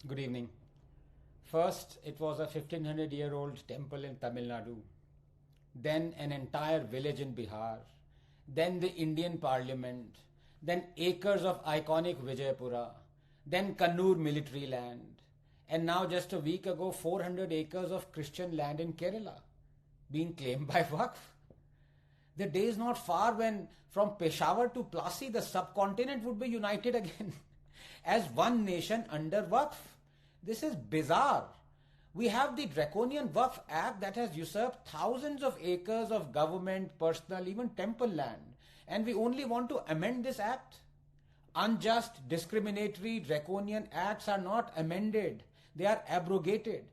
Good evening. First, it was a 1500-year-old temple in Tamil Nadu, then an entire village in Bihar, then the Indian Parliament, then acres of iconic Vijayapura, then Kannur military land, and now just a week ago 400 acres of Christian land in Kerala being claimed by Waqf. The day is not far when from Peshawar to Plassey the subcontinent would be united again as one nation under Waqf. This is bizarre. We have the draconian Waqf Act that has usurped thousands of acres of government, personal, even temple land, and we only want to amend this act. Unjust, discriminatory, draconian acts are not amended, they are abrogated.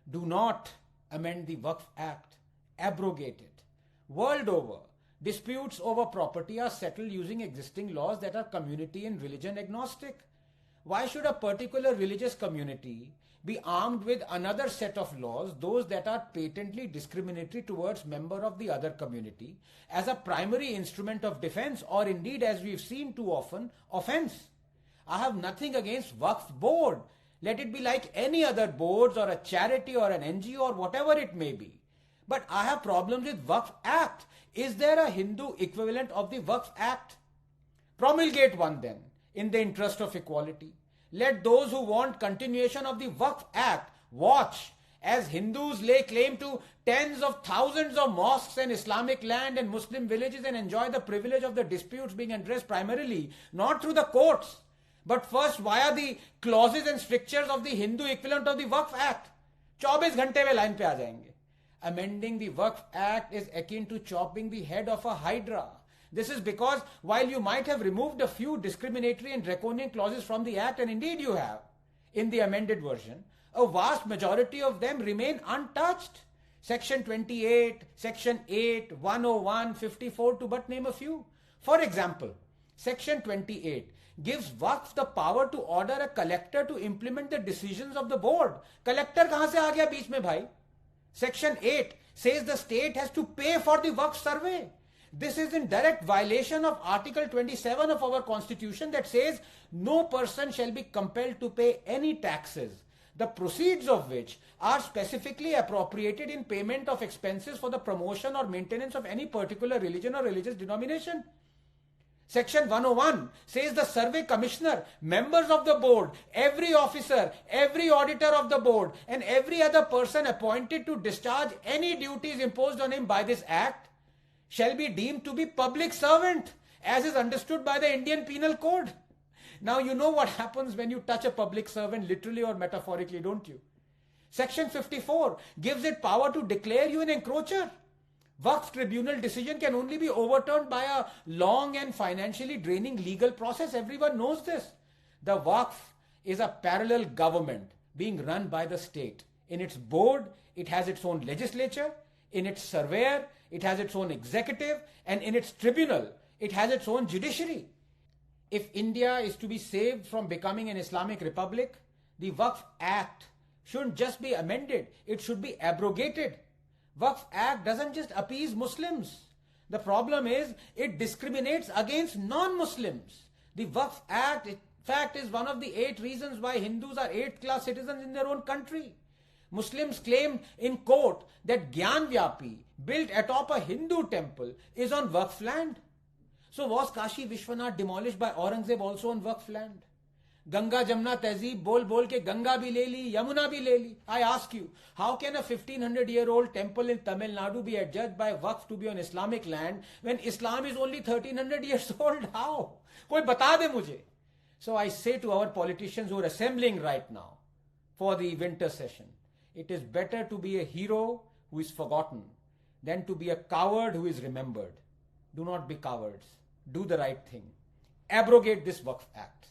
Do not amend the Waqf Act, abrogate it. World over, disputes over property are settled using existing laws that are community and religion agnostic. Why should a particular religious community be armed with another set of laws, those that are patently discriminatory towards member of the other community, as a primary instrument of defense, or indeed, as we've seen too often, offense? I have nothing against Waqf board. Let it be like any other boards or a charity or an NGO or whatever it may be. But I have problems with Waqf Act. Is there a Hindu equivalent of the Waqf Act? Promulgate one then, in the interest of equality. Let those who want continuation of the Waqf Act watch as Hindus lay claim to tens of thousands of mosques and Islamic land and Muslim villages and enjoy the privilege of the disputes being addressed primarily not through the courts, but first via the clauses and strictures of the Hindu equivalent of the Waqf Act. 24 घंटे में line पे आ जाएंगे. Amending the Waqf Act is akin to chopping the head of a hydra. This is because while you might have removed a few discriminatory and draconian clauses from the Act, and indeed you have, in the amended version, a vast majority of them remain untouched. Section 28, Section 8, 101, 54 to but name a few. For example, Section 28 gives Waqf the power to order a collector to implement the decisions of the board. Collector kahan se aa gaya beech mein bhai? Section 8 says the state has to pay for the Waqf survey. This is in direct violation of Article 27 of our Constitution that says no person shall be compelled to pay any taxes, the proceeds of which are specifically appropriated in payment of expenses for the promotion or maintenance of any particular religion or religious denomination. Section 101 says the survey commissioner, members of the board, every officer, every auditor of the board, and every other person appointed to discharge any duties imposed on him by this act shall be deemed to be public servant, as is understood by the Indian Penal Code. Now you know what happens when you touch a public servant literally or metaphorically, don't you? Section 54 gives it power to declare you an encroacher. Waqf tribunal decision can only be overturned by a long and financially draining legal process. Everyone knows this. The Waqf is a parallel government being run by the state. In its board, it has its own legislature. In its surveyor, it has its own executive, and in its tribunal, it has its own judiciary. If India is to be saved from becoming an Islamic republic, the Waqf Act shouldn't just be amended, it should be abrogated. Waqf Act doesn't just appease Muslims. The problem is it discriminates against non-Muslims. The Waqf Act, in fact, is one of the 8 reasons why Hindus are 8th-class citizens in their own country. Muslims claimed in court that Gyanvyapi, built atop a Hindu temple, is on Waqf land. So was Kashi Vishwanath demolished by Aurangzeb also on Waqf land? Ganga Jamna Tehzeeb bol bol ke Ganga bhi le li, Yamuna bhi le li. I ask you, how can a 1500-year-old temple in Tamil Nadu be adjudged by Waqf to be on Islamic land when Islam is only 1300 years old? How? Koi bata de mujhe. So I say to our politicians who are assembling right now for the winter session, it is better to be a hero who is forgotten than to be a coward who is remembered. Do not be cowards. Do the right thing. Abrogate this Waqf Act.